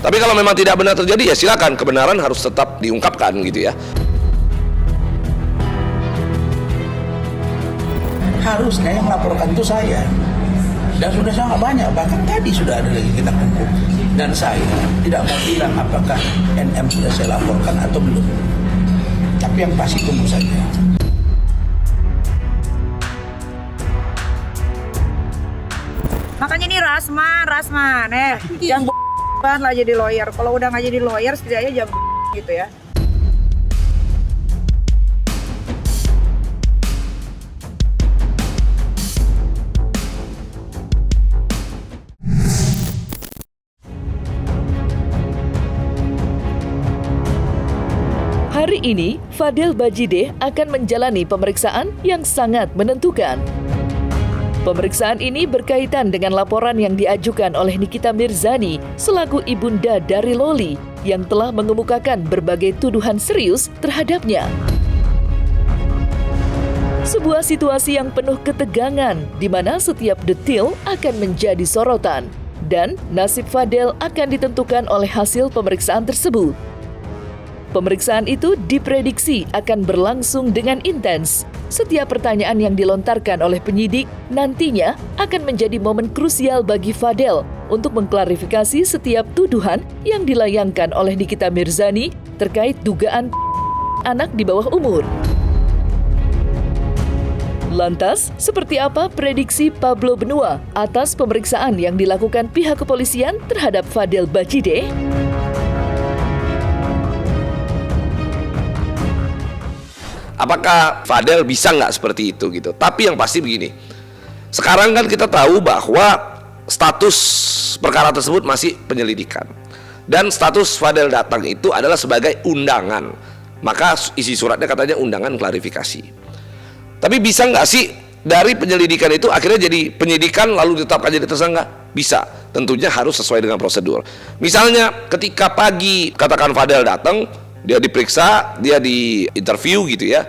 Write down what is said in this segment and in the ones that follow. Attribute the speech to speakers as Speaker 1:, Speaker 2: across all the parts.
Speaker 1: Tapi kalau memang tidak benar terjadi, ya silakan, kebenaran harus tetap diungkapkan gitu ya.
Speaker 2: Harusnya yang melaporkan itu saya. Dan sudah sangat banyak, bahkan tadi sudah ada lagi kita kumpul. Dan saya tidak mau bilang apakah NM sudah saya laporkan atau belum. Tapi yang pasti tunggu saja.
Speaker 3: Makanya nih Rasman, jangan banget lah jadi lawyer. Kalau udah nggak jadi lawyer, setidaknya jangan gitu ya.
Speaker 4: Hari ini, Fadel Bajideh akan menjalani pemeriksaan yang sangat menentukan. Pemeriksaan ini berkaitan dengan laporan yang diajukan oleh Nikita Mirzani selaku ibunda dari Loli yang telah mengemukakan berbagai tuduhan serius terhadapnya. Sebuah situasi yang penuh ketegangan di mana setiap detil akan menjadi sorotan dan nasib Fadel akan ditentukan oleh hasil pemeriksaan tersebut. Pemeriksaan itu diprediksi akan berlangsung dengan intens. Setiap pertanyaan yang dilontarkan oleh penyidik nantinya akan menjadi momen krusial bagi Fadel untuk mengklarifikasi setiap tuduhan yang dilayangkan oleh Nikita Mirzani terkait dugaan anak di bawah umur. Lantas, seperti apa prediksi Pablo Benua atas pemeriksaan yang dilakukan pihak kepolisian terhadap Fadel Bajideh?
Speaker 1: Apakah Fadel bisa nggak seperti itu gitu? Tapi yang pasti begini, sekarang kan kita tahu bahwa status perkara tersebut masih penyelidikan. Dan status Fadel datang itu adalah sebagai undangan. Maka isi suratnya katanya undangan klarifikasi. Tapi bisa nggak sih dari penyelidikan itu akhirnya jadi penyidikan lalu ditetapkan jadi tersangka? Bisa, tentunya harus sesuai dengan prosedur. Misalnya ketika pagi katakan Fadel datang, dia diperiksa, dia di interview gitu ya,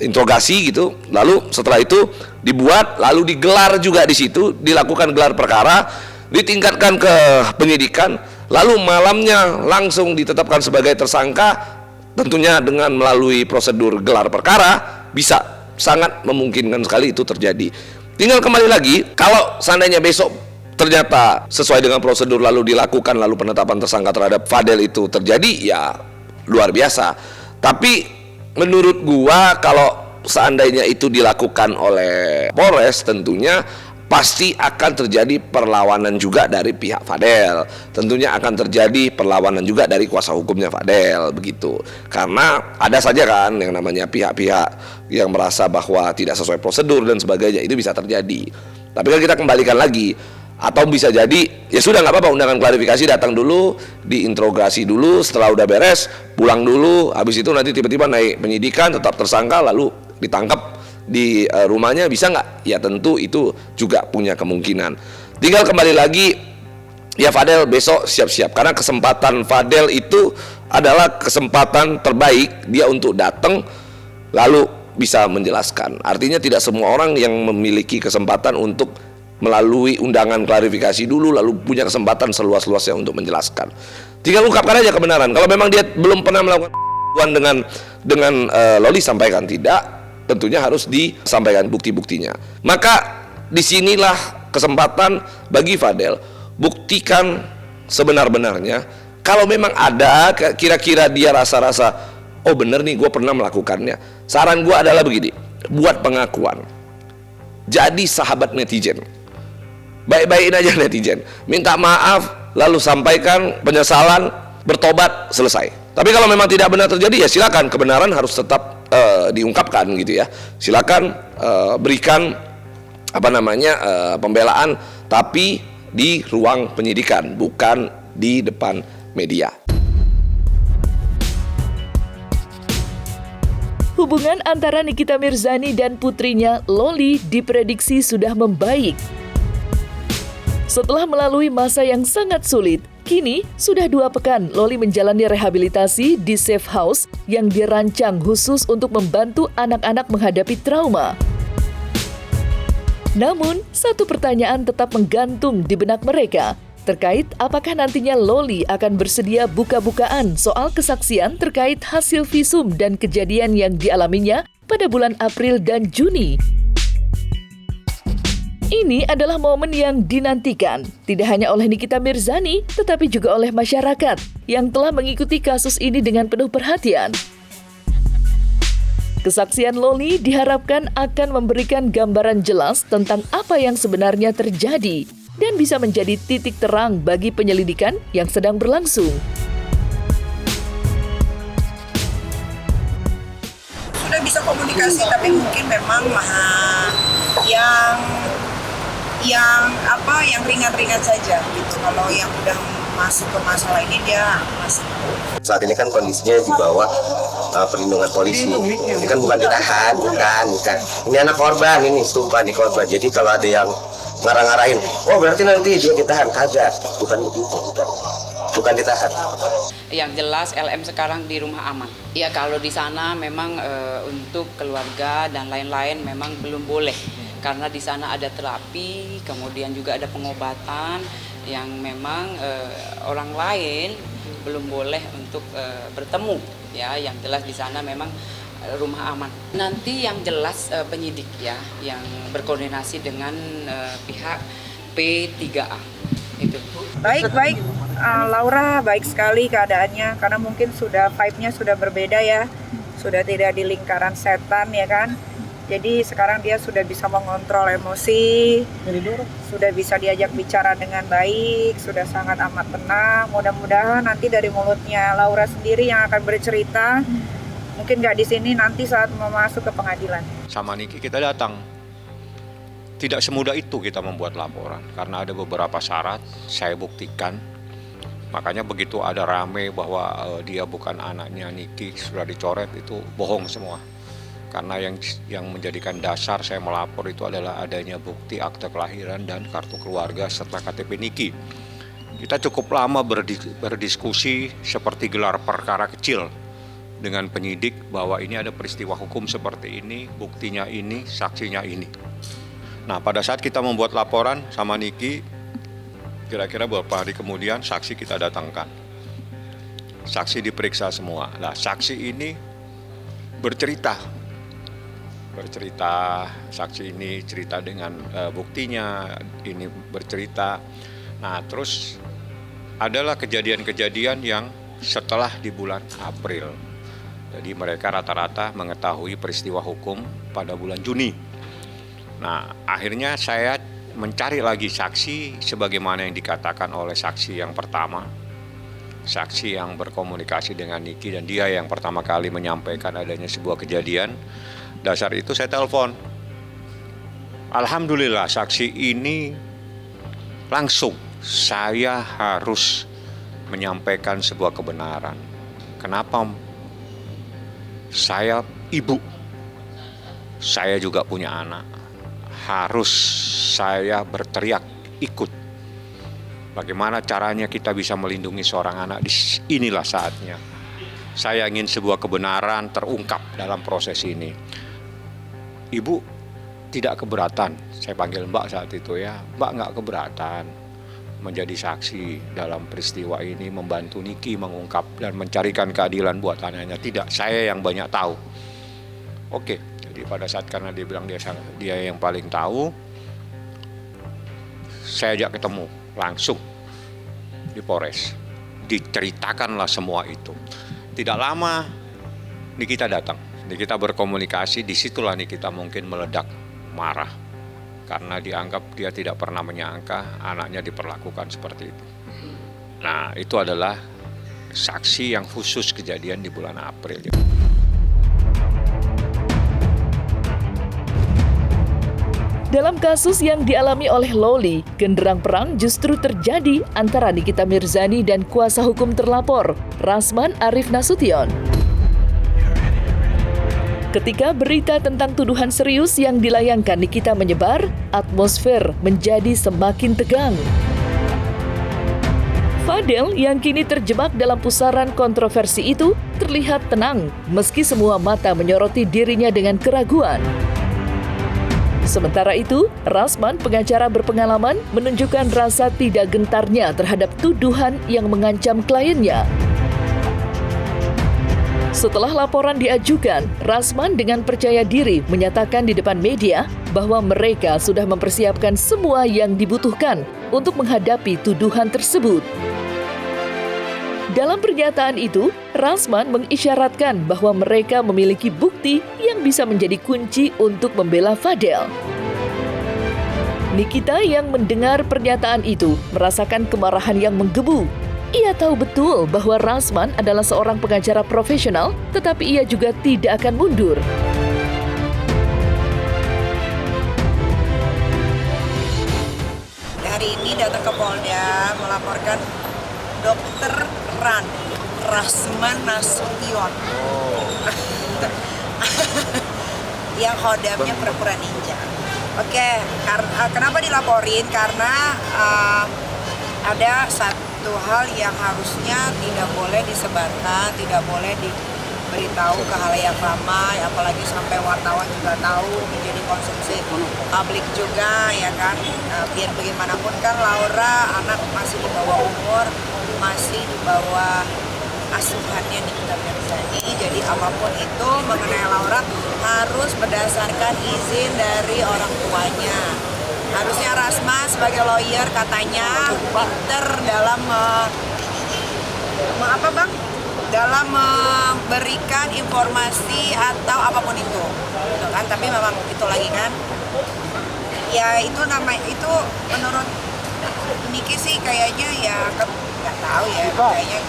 Speaker 1: interogasi gitu, lalu setelah itu dibuat, lalu digelar juga di situ, dilakukan gelar perkara, ditingkatkan ke penyidikan, lalu malamnya langsung ditetapkan sebagai tersangka, tentunya dengan melalui prosedur gelar perkara, bisa sangat memungkinkan sekali itu terjadi. Tinggal kembali lagi, kalau seandainya besok ternyata sesuai dengan prosedur lalu dilakukan, lalu penetapan tersangka terhadap Fadel itu terjadi, ya luar biasa. Tapi menurut gua kalau seandainya itu dilakukan oleh Polres, tentunya pasti akan terjadi perlawanan juga dari pihak Fadel. Tentunya akan terjadi perlawanan juga dari kuasa hukumnya Fadel begitu. Karena ada saja kan yang namanya pihak-pihak yang merasa bahwa tidak sesuai prosedur dan sebagainya, itu bisa terjadi. Tapi kan kita kembalikan lagi, atau bisa jadi ya sudah nggak apa-apa, undangan klarifikasi datang dulu, diinterogasi dulu, setelah udah beres pulang dulu, habis itu nanti tiba-tiba naik penyidikan tetap tersangka lalu ditangkap di rumahnya, bisa nggak? Ya tentu itu juga punya kemungkinan. Tinggal kembali lagi, ya Fadel besok siap-siap karena kesempatan Fadel itu adalah kesempatan terbaik dia untuk datang lalu bisa menjelaskan. Artinya tidak semua orang yang memiliki kesempatan untuk melalui undangan klarifikasi dulu lalu punya kesempatan seluas-luasnya untuk menjelaskan. Tinggal ungkapkan aja kebenaran. Kalau memang dia belum pernah melakukan dengan Loli, sampaikan. Tidak, tentunya harus disampaikan bukti-buktinya. Maka disinilah kesempatan bagi Fadel, buktikan sebenar-benarnya. Kalau memang ada kira-kira dia rasa-rasa oh bener nih gue pernah melakukannya, saran gue adalah begini, buat pengakuan, jadi sahabat netizen. Baik-baikin aja netizen, minta maaf, lalu sampaikan penyesalan, bertobat, selesai. Tapi kalau memang tidak benar terjadi, ya silakan, kebenaran harus tetap diungkapkan gitu ya. Silakan berikan pembelaan, tapi di ruang penyidikan, bukan di depan media.
Speaker 4: Hubungan antara Nikita Mirzani dan putrinya Loli diprediksi sudah membaik. Setelah melalui masa yang sangat sulit, kini sudah 2 pekan Loli menjalani rehabilitasi di safe house yang dirancang khusus untuk membantu anak-anak menghadapi trauma. Namun, satu pertanyaan tetap menggantung di benak mereka. terkait apakah nantinya Loli akan bersedia buka-bukaan soal kesaksian terkait hasil visum dan kejadian yang dialaminya pada bulan April dan Juni. Ini adalah momen yang dinantikan, tidak hanya oleh Nikita Mirzani, tetapi juga oleh masyarakat yang telah mengikuti kasus ini dengan penuh perhatian. Kesaksian Loli diharapkan akan memberikan gambaran jelas tentang apa yang sebenarnya terjadi dan bisa menjadi titik terang bagi penyelidikan yang sedang berlangsung.
Speaker 3: Sudah bisa komunikasi, tapi mungkin memang yang ringan-ringan saja gitu. Kalau yang udah masuk ke masalah ini dia masih.
Speaker 5: Saat ini kan kondisinya di bawah perlindungan polisi. Ini kan bukan ditahan, bukan. Ini anak korban, ini sumpah nih korban. Jadi kalau ada yang ngarang-ngarahin, oh berarti nanti dia ditahan, kagak. Bukan begitu, bukan ditahan.
Speaker 6: Yang jelas LM sekarang di rumah aman. Ya kalau di sana memang untuk keluarga dan lain-lain memang belum boleh. Karena di sana ada terapi, kemudian juga ada pengobatan yang memang orang lain belum boleh untuk bertemu. Ya, yang jelas di sana memang rumah aman. Nanti yang jelas penyidik ya, yang berkoordinasi dengan pihak P3A itu.
Speaker 3: Baik, Laura baik sekali keadaannya karena mungkin sudah vibe-nya sudah berbeda ya, sudah tidak di lingkaran setan ya kan. Jadi sekarang dia sudah bisa mengontrol emosi, sudah bisa diajak bicara dengan baik, sudah sangat amat tenang. Mudah-mudahan nanti dari mulutnya Laura sendiri yang akan bercerita, mungkin nggak di sini nanti saat mau masuk ke pengadilan.
Speaker 7: Sama Niki kita datang. Tidak semudah itu kita membuat laporan, karena ada beberapa syarat saya buktikan. Makanya begitu ada rame bahwa dia bukan anaknya Niki, sudah dicoret, itu bohong semua. Karena yang menjadikan dasar saya melapor itu adalah adanya bukti akte kelahiran dan kartu keluarga serta KTP Niki. Kita cukup lama berdiskusi seperti gelar perkara kecil dengan penyidik bahwa ini ada peristiwa hukum seperti ini, buktinya ini, saksinya ini. Nah pada saat kita membuat laporan sama Niki, kira-kira beberapa hari kemudian saksi kita datangkan. Saksi diperiksa semua. Nah saksi ini bercerita, saksi ini cerita dengan buktinya, ini bercerita. Nah terus adalah kejadian-kejadian yang setelah di bulan April. Jadi mereka rata-rata mengetahui peristiwa hukum pada bulan Juni. Nah akhirnya saya mencari lagi saksi sebagaimana yang dikatakan oleh saksi yang pertama. Saksi yang berkomunikasi dengan Niki dan dia yang pertama kali menyampaikan adanya sebuah kejadian. Dasar itu saya telepon. Alhamdulillah saksi ini langsung saya harus menyampaikan sebuah kebenaran. Kenapa? Saya ibu, saya juga punya anak. Harus saya berteriak ikut. Bagaimana caranya kita bisa melindungi seorang anak? Inilah saatnya. Saya ingin sebuah kebenaran terungkap dalam proses ini. Ibu tidak keberatan, saya panggil Mbak saat itu ya, Mbak nggak keberatan menjadi saksi dalam peristiwa ini, membantu Niki mengungkap dan mencarikan keadilan buat anaknya. Tidak, saya yang banyak tahu. Oke, jadi pada saat karena dia bilang dia yang paling tahu, saya ajak ketemu langsung di Polres. Diceritakanlah semua itu. Tidak lama Nikita datang. Nikita berkomunikasi, disitulah Nikita mungkin meledak marah. Karena dianggap dia tidak pernah menyangka anaknya diperlakukan seperti itu. Nah itu adalah saksi yang khusus kejadian di bulan April.
Speaker 4: Dalam kasus yang dialami oleh Loli, genderang perang justru terjadi antara Nikita Mirzani dan kuasa hukum terlapor, Rasman Arif Nasution. Ketika berita tentang tuduhan serius yang dilayangkan Nikita menyebar, atmosfer menjadi semakin tegang. Fadel yang kini terjebak dalam pusaran kontroversi itu terlihat tenang meski semua mata menyoroti dirinya dengan keraguan. Sementara itu, Rasman, pengacara berpengalaman, menunjukkan rasa tidak gentarnya terhadap tuduhan yang mengancam kliennya. Setelah laporan diajukan, Rasman dengan percaya diri menyatakan di depan media bahwa mereka sudah mempersiapkan semua yang dibutuhkan untuk menghadapi tuduhan tersebut. Dalam pernyataan itu, Rasman mengisyaratkan bahwa mereka memiliki bukti yang bisa menjadi kunci untuk membela Fadel. Nikita yang mendengar pernyataan itu merasakan kemarahan yang menggebu. Ia tahu betul bahwa Rasman adalah seorang pengacara profesional, tetapi ia juga tidak akan mundur.
Speaker 3: Hari ini datang ke Polda melaporkan Dokter Rasman Nasution yang hodamnya pura-pura ninja. Oke, kenapa dilaporin? Karena ada satu hal yang harusnya tidak boleh disebarkan, tidak boleh diberitahu ke halayak ramai, apalagi sampai wartawan juga tahu, menjadi konsumsi publik juga, ya kan. Biar bagaimanapun kan Laura anak masih di bawah umur, masih di bawah asuhannya Nikita Mirzani. Jadi apapun itu mengenai Laura harus berdasarkan izin dari orang tuanya. Harusnya Rasman sebagai lawyer katanya pinter dalam dalam memberikan informasi atau apapun itu, gitu kan. Tapi memang itu lagi kan, ya itu itu menurut Niki sih kayaknya ya nggak tahu ya, kayaknya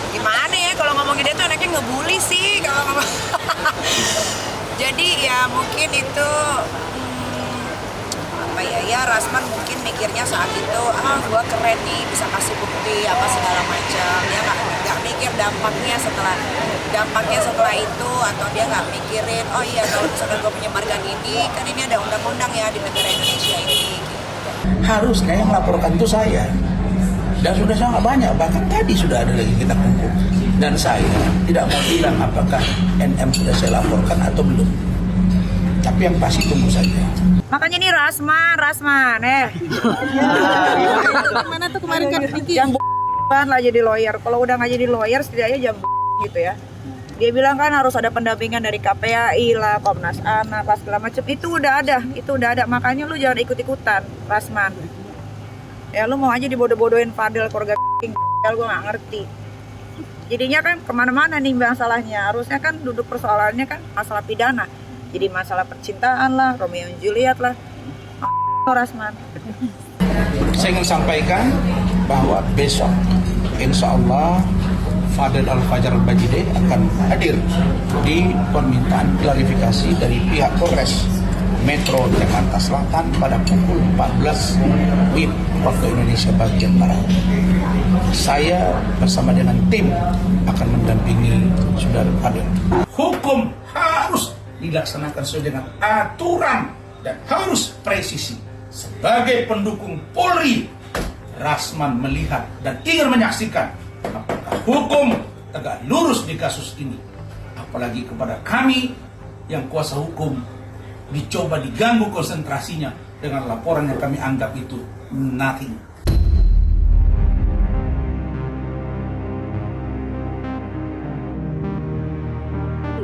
Speaker 3: gimana ya kalau ngomongin dia tuh anaknya ngebully sih kalau ngomong. Jadi ya mungkin itu ya Rasman mungkin mikirnya saat itu gua keren nih bisa kasih bukti apa segala macam. Dia nggak mikir dampaknya setelah itu, atau dia nggak mikirin oh iya kalau misalkan gua menyebarkan ini kan ini ada undang-undang ya di negara Indonesia ini.
Speaker 2: Harusnya yang melaporkan itu saya. Dan sudah sangat banyak, bahkan tadi sudah ada lagi kita kumpul. Dan saya tidak mau bilang apakah NM sudah saya laporkan atau belum. Tapi yang pasti tunggu saja.
Speaker 3: Makanya nih Rasman,
Speaker 8: Gimana tuh kemarin kan Niki?
Speaker 3: Jam kan lah jadi lawyer. Kalau udah nggak jadi lawyer setidaknya jam gitu ya. Dia bilang kan harus ada pendampingan dari KPAI lah, Komnas Anak, lah segala macam. Itu udah ada. Makanya lu jangan ikut-ikutan, Rasman. Ya lu mau aja dibodoh-bodohin Fadel keluarga gue nggak ngerti. Jadinya kan kemana-mana nih masalahnya. Harusnya kan duduk persoalannya kan masalah pidana. Jadi masalah percintaan lah, Romeo dan Juliet lah. Rasman.
Speaker 2: Saya ingin sampaikan bahwa besok insya Allah Fadel Al-Fajar Al-Bajide akan hadir di permintaan klarifikasi dari pihak Polres Metro Jakarta Selatan pada pukul 14 WIB waktu Indonesia bagian Barat. Saya bersama dengan tim akan mendampingi saudara Fadel. Hukum harus dilaksanakan sesuai dengan aturan dan harus presisi. Sebagai pendukung Polri, Rasman melihat dan ingin menyaksikan apakah hukum tegak lurus di kasus ini. Apalagi kepada kami yang kuasa hukum dicoba diganggu konsentrasinya dengan laporan yang kami anggap itu nothing.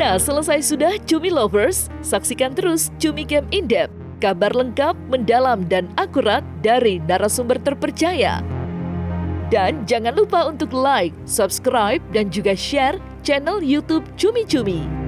Speaker 4: Nah, selesai sudah Cumi Lovers, saksikan terus Cumi Camp In-Depth, kabar lengkap, mendalam, dan akurat dari narasumber terpercaya. Dan jangan lupa untuk like, subscribe, dan juga share channel YouTube Cumi Cumi.